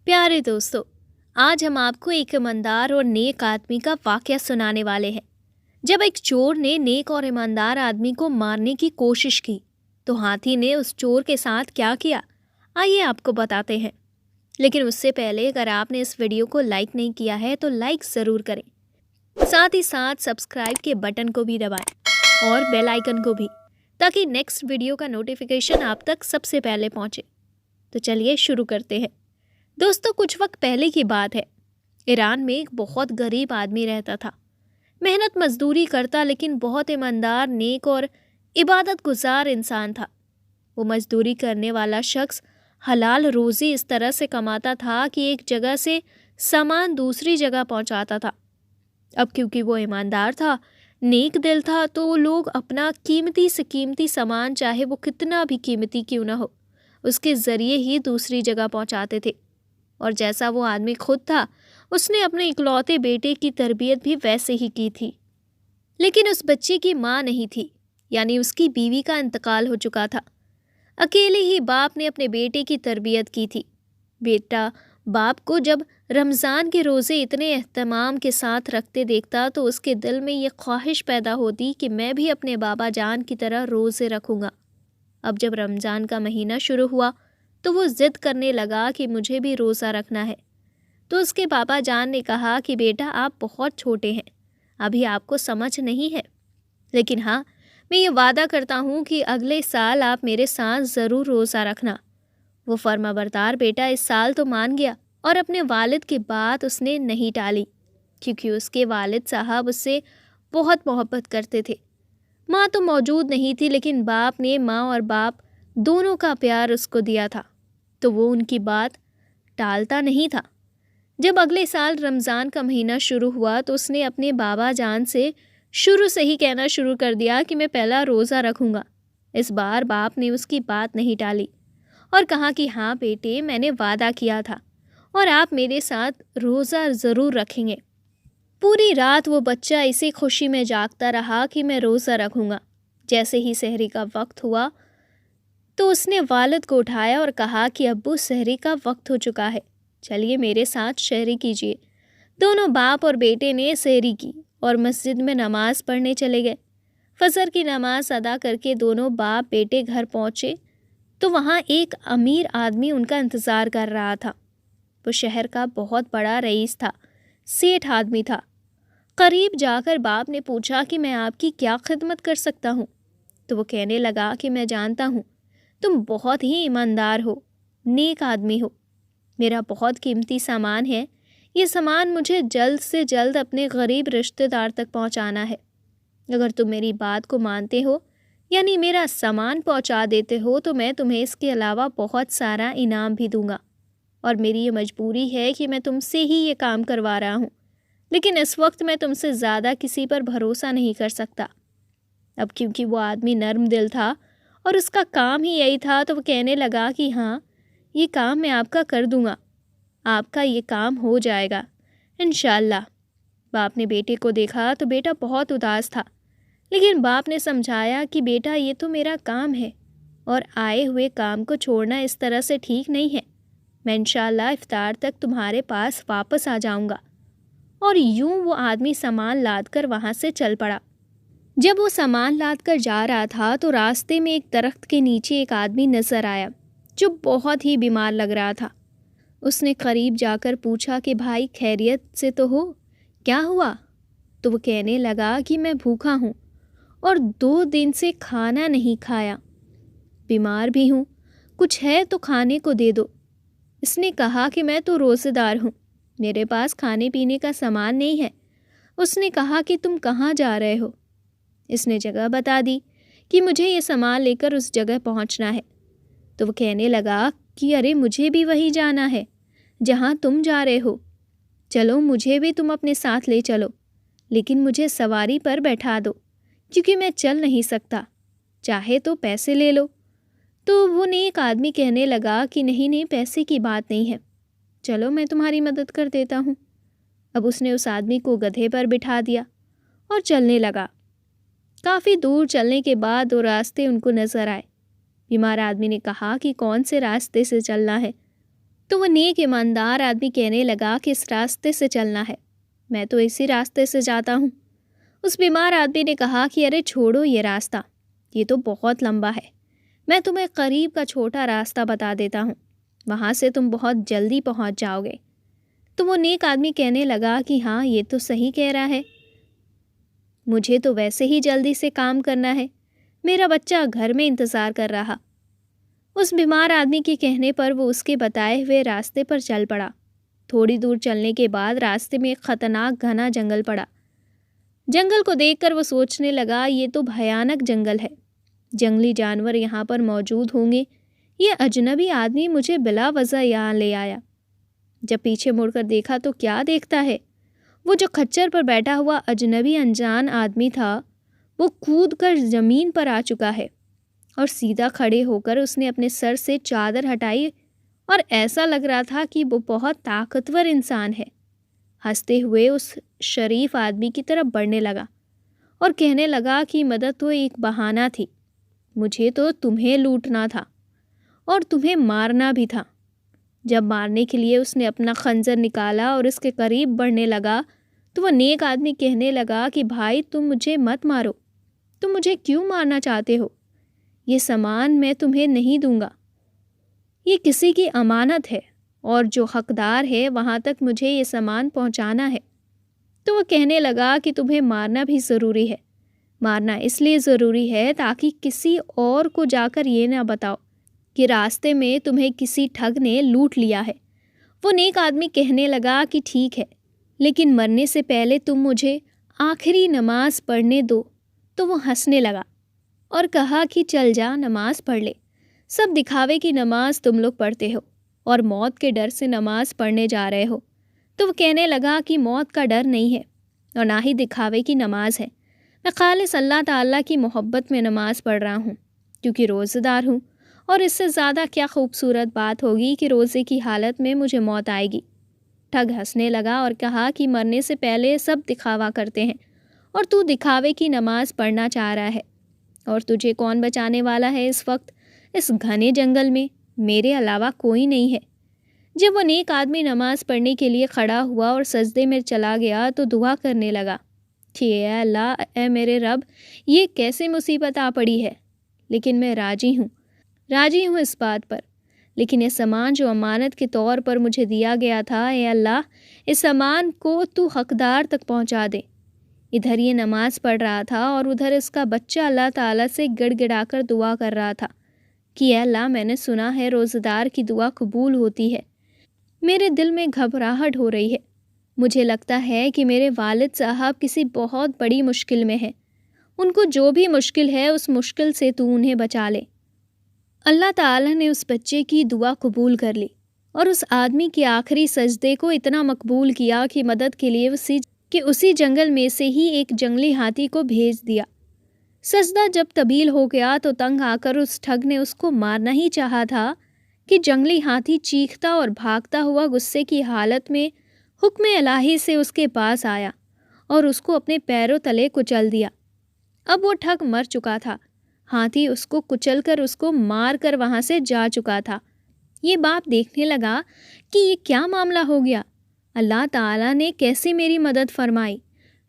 प्यारे दोस्तों, आज हम आपको एक ईमानदार और नेक आदमी का वाकया सुनाने वाले हैं। जब एक चोर ने नेक और ईमानदार आदमी को मारने की कोशिश की, तो हाथी ने उस चोर के साथ क्या किया, आइए आपको बताते हैं। लेकिन उससे पहले अगर आपने इस वीडियो को लाइक नहीं किया है तो लाइक ज़रूर करें। साथ ही साथ सब्सक्राइब के बटन को भी दबाएं और बेल आइकन को भी, ताकि नेक्स्ट वीडियो का नोटिफिकेशन आप तक सबसे पहले पहुंचे। तो चलिए शुरू करते हैं। दोस्तों, कुछ वक्त पहले की बात है। ईरान में एक बहुत गरीब आदमी रहता था। मेहनत मजदूरी करता, लेकिन बहुत ईमानदार, नेक और इबादत गुजार इंसान था। वो मजदूरी करने वाला शख्स हलाल रोज़ी इस तरह से कमाता था कि एक जगह से सामान दूसरी जगह पहुंचाता था। अब क्योंकि वो ईमानदार था, नेक दिल था, तो लोग अपना कीमती से कीमती सामान, चाहे वो कितना भी कीमती क्यों ना हो, उसके ज़रिए ही दूसरी जगह पहुंचाते थे। और जैसा वो आदमी खुद था, उसने अपने इकलौते बेटे की तरबियत भी वैसे ही की थी। लेकिन उस बच्चे की माँ नहीं थी, यानी उसकी बीवी का इंतकाल हो चुका था। अकेले ही बाप ने अपने बेटे की तरबियत की थी। बेटा बाप को जब रमज़ान के रोज़े इतने एहतमाम के साथ रखते देखता, तो उसके दिल में ये ख्वाहिश पैदा होती कि मैं भी अपने बाबा जान की तरह रोज़े रखूँगा। अब जब रमज़ान का महीना शुरू हुआ तो वो ज़िद करने लगा कि मुझे भी रोज़ा रखना है। तो उसके बाबा जान ने कहा कि बेटा, आप बहुत छोटे हैं, अभी आपको समझ नहीं है, लेकिन हाँ, मैं ये वादा करता हूँ कि अगले साल आप मेरे साथ ज़रूर रोज़ा रखना। वो फर्माबरदार बेटा इस साल तो मान गया और अपने वालिद की बात उसने नहीं टाली, क्योंकि उसके वालिद साहब उससे बहुत मोहब्बत करते थे। माँ तो मौजूद नहीं थी, लेकिन बाप ने माँ और बाप दोनों का प्यार उसको दिया था, तो वो उनकी बात टालता नहीं था। जब अगले साल रमज़ान का महीना शुरू हुआ, तो उसने अपने बाबा जान से शुरू से ही कहना शुरू कर दिया कि मैं पहला रोज़ा रखूँगा। इस बार बाप ने उसकी बात नहीं टाली और कहा कि हाँ बेटे, मैंने वादा किया था और आप मेरे साथ रोज़ा ज़रूर रखेंगे। पूरी रात वो बच्चा इसी खुशी में जागता रहा कि मैं रोज़ा रखूँगा। जैसे ही सहरी का वक्त हुआ, तो उसने वालिद को उठाया और कहा कि अब्बू, सहरी का वक्त हो चुका है, चलिए मेरे साथ सहरी कीजिए। दोनों बाप और बेटे ने सहरी की और मस्जिद में नमाज़ पढ़ने चले गए। फजर की नमाज अदा करके दोनों बाप बेटे घर पहुँचे, तो वहाँ एक अमीर आदमी उनका इंतज़ार कर रहा था। वो शहर का बहुत बड़ा रईस था, सेठ आदमी था। करीब जाकर बाप ने पूछा कि मैं आपकी क्या खिदमत कर सकता हूँ। तो वो कहने लगा कि मैं जानता हूँ तुम बहुत ही ईमानदार हो, नेक आदमी हो। मेरा बहुत कीमती सामान है, ये सामान मुझे जल्द से जल्द अपने गरीब रिश्तेदार तक पहुंचाना है। अगर तुम मेरी बात को मानते हो, यानी मेरा सामान पहुंचा देते हो, तो मैं तुम्हें इसके अलावा बहुत सारा इनाम भी दूंगा। और मेरी ये मजबूरी है कि मैं तुमसे ही ये काम करवा रहा हूँ, लेकिन इस वक्त मैं तुमसे ज़्यादा किसी पर भरोसा नहीं कर सकता। अब क्योंकि वो आदमी नर्म दिल था और उसका काम ही यही था, तो वो कहने लगा कि हाँ, ये काम मैं आपका कर दूंगा, आपका ये काम हो जाएगा इंशाअल्लाह। बाप ने बेटे को देखा तो बेटा बहुत उदास था, लेकिन बाप ने समझाया कि बेटा, ये तो मेरा काम है और आए हुए काम को छोड़ना इस तरह से ठीक नहीं है। मैं इंशाअल्लाह इफ्तार तक तुम्हारे पास वापस आ जाऊंगा। और यूं वो आदमी सामान लाद कर वहाँ से चल पड़ा। जब वो सामान लाद कर जा रहा था, तो रास्ते में एक दरख्त के नीचे एक आदमी नज़र आया जो बहुत ही बीमार लग रहा था। उसने करीब जाकर पूछा कि भाई, खैरियत से तो हो, क्या हुआ? तो वो कहने लगा कि मैं भूखा हूँ और 2 दिन से खाना नहीं खाया, बीमार भी हूँ, कुछ है तो खाने को दे दो। इसने कहा कि मैं तो रोज़ेदार हूँ, मेरे पास खाने पीने का सामान नहीं है। उसने कहा कि तुम कहाँ जा रहे हो? इसने जगह बता दी कि मुझे ये सामान लेकर उस जगह पहुंचना है। तो वो कहने लगा कि अरे, मुझे भी वहीं जाना है जहां तुम जा रहे हो, चलो मुझे भी तुम अपने साथ ले चलो, लेकिन मुझे सवारी पर बैठा दो, क्योंकि मैं चल नहीं सकता, चाहे तो पैसे ले लो। तो वो नेक आदमी कहने लगा कि नहीं नहीं, पैसे की बात नहीं है, चलो मैं तुम्हारी मदद कर देता हूँ। अब उसने उस आदमी को गधे पर बिठा दिया और चलने लगा। काफ़ी दूर चलने के बाद 2 रास्ते उनको नज़र आए। बीमार आदमी ने कहा कि कौन से रास्ते से चलना है? تو وہ نیک ایماندار آدمی کہنے لگا کہ اس راستے سے چلنا ہے، میں تو اسی راستے سے جاتا ہوں۔ اس بیمار آدمی نے کہا کہ ارے چھوڑو یہ راستہ، یہ تو بہت لمبا ہے، میں تمہیں قریب کا چھوٹا راستہ بتا دیتا ہوں، وہاں سے تم بہت جلدی پہنچ جاؤ گے۔ تو وہ نیک آدمی کہنے لگا کہ ہاں یہ تو صحیح کہہ رہا ہے، مجھے تو ویسے ہی جلدی سے کام کرنا ہے، میرا بچہ گھر میں انتظار کر رہا۔ اس بیمار آدمی کے کہنے پر وہ اس کے بتائے ہوئے راستے پر چل پڑا۔ تھوڑی دور چلنے کے بعد راستے میں ایک خطرناک گھنا جنگل پڑا۔ جنگل کو دیکھ کر وہ سوچنے لگا یہ تو بھیانک جنگل ہے، جنگلی جانور یہاں پر موجود ہوں گے، یہ اجنبی آدمی مجھے بلا وجہ یہاں لے آیا۔ جب پیچھے مڑ کر دیکھا تو کیا دیکھتا ہے، وہ جو کھچر پر بیٹھا ہوا اجنبی انجان آدمی تھا وہ کود کر زمین پر آ چکا ہے، اور سیدھا کھڑے ہو کر اس نے اپنے سر سے چادر ہٹائی اور ایسا لگ رہا تھا کہ وہ بہت طاقتور انسان ہے۔ ہنستے ہوئے اس شریف آدمی کی طرف بڑھنے لگا اور کہنے لگا کہ مدد تو ایک بہانہ تھی، مجھے تو تمہیں لوٹنا تھا اور تمہیں مارنا بھی تھا۔ جب مارنے کے لیے اس نے اپنا خنجر نکالا اور اس کے قریب بڑھنے لگا تو وہ نیک آدمی کہنے لگا کہ بھائی تم مجھے مت مارو، تم مجھے کیوں مارنا چاہتے ہو؟ یہ سامان میں تمہیں نہیں دوں گا، یہ کسی کی امانت ہے اور جو حقدار ہے وہاں تک مجھے یہ سامان پہنچانا ہے۔ تو وہ کہنے لگا کہ تمہیں مارنا بھی ضروری ہے، مارنا اس لیے ضروری ہے تاکہ کسی اور کو جا کر یہ نہ بتاؤ کہ راستے میں تمہیں کسی ٹھگ نے لوٹ لیا ہے۔ وہ نیک آدمی کہنے لگا کہ ٹھیک ہے، لیکن مرنے سے پہلے تم مجھے آخری نماز پڑھنے دو۔ تو وہ ہنسنے لگا اور کہا کہ چل جا نماز پڑھ لے، سب دکھاوے کی نماز تم لوگ پڑھتے ہو اور موت کے ڈر سے نماز پڑھنے جا رہے ہو۔ تو وہ کہنے لگا کہ موت کا ڈر نہیں ہے اور نہ ہی دکھاوے کی نماز ہے، میں خالص اللہ تعالیٰ کی محبت میں نماز پڑھ رہا ہوں کیونکہ روزہ دار ہوں، اور اس سے زیادہ کیا خوبصورت بات ہوگی کہ روزے کی حالت میں مجھے موت آئے گی۔ ٹھگ ہنسنے لگا اور کہا کہ مرنے سے پہلے سب دکھاوا کرتے ہیں اور تو دکھاوے کی نماز پڑھنا چاہ رہا ہے، اور تجھے کون بچانے والا ہے اس وقت اس گھنے جنگل میں؟ میرے علاوہ کوئی نہیں ہے۔ جب وہ نیک آدمی نماز پڑھنے کے لیے کھڑا ہوا اور سجدے میں چلا گیا تو دعا کرنے لگا کہ اے اللہ، اے میرے رب، یہ کیسے مصیبت آ پڑی ہے، لیکن میں راضی ہوں اس بات پر، لیکن یہ سامان جو امانت کے طور پر مجھے دیا گیا تھا، اے اللہ اس سامان کو تو حقدار تک پہنچا دے۔ ادھر یہ نماز پڑھ رہا تھا اور ادھر اس کا بچہ اللہ تعالیٰ سے گڑ گڑا کر دعا کر رہا تھا کہ اے اللہ، میں نے سنا ہے روزہ دار کی دعا قبول ہوتی ہے، میرے دل میں گھبراہٹ ہو رہی ہے، مجھے لگتا ہے کہ میرے والد صاحب کسی بہت بڑی مشکل میں ہیں، ان کو جو بھی مشکل ہے اس مشکل سے تو انہیں بچا لے۔ اللہ تعالیٰ نے اس بچے کی دعا قبول کر لی اور اس آدمی کے آخری سجدے کو اتنا مقبول کیا کہ مدد کے لیے اسی جنگل میں سے ہی ایک جنگلی ہاتھی کو بھیج دیا۔ سجدہ جب طویل ہو گیا تو تنگ آ کر اس ٹھگ نے اس کو مارنا ہی چاہا تھا کہ جنگلی ہاتھی چیختا اور بھاگتا ہوا غصے کی حالت میں حکم الہی سے اس کے پاس آیا اور اس کو اپنے پیروں تلے کچل دیا۔ اب وہ ٹھگ مر چکا تھا، ہاتھی اس کو کچل کر اس کو مار کر وہاں سے جا چکا تھا۔ یہ باپ دیکھنے لگا کہ یہ کیا معاملہ ہو گیا، اللہ تعالیٰ نے کیسے میری مدد فرمائی۔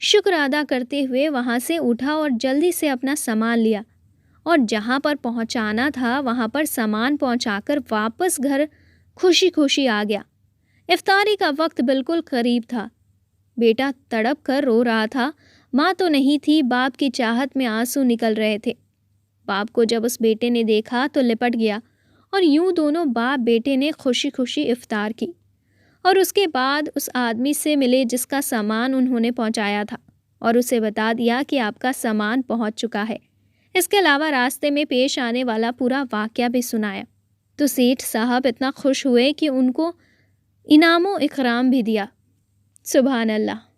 شکر ادا کرتے ہوئے وہاں سے اٹھا اور جلدی سے اپنا سامان لیا اور جہاں پر پہنچانا تھا وہاں پر سامان پہنچا کر واپس گھر خوشی خوشی آ گیا۔ افطاری کا وقت بالکل قریب تھا، بیٹا تڑپ کر رو رہا تھا، ماں تو نہیں تھی، باپ کی چاہت میں آنسو نکل رہے تھے۔ باپ کو جب اس بیٹے نے دیکھا تو لپٹ گیا اور یوں دونوں باپ بیٹے نے خوشی خوشی افطار کی، اور اس کے بعد اس آدمی سے ملے جس کا سامان انہوں نے پہنچایا تھا اور اسے بتا دیا کہ آپ کا سامان پہنچ چکا ہے۔ اس کے علاوہ راستے میں پیش آنے والا پورا واقعہ بھی سنایا تو سیٹھ صاحب اتنا خوش ہوئے کہ ان کو انعام و اکرام بھی دیا۔ سبحان اللہ۔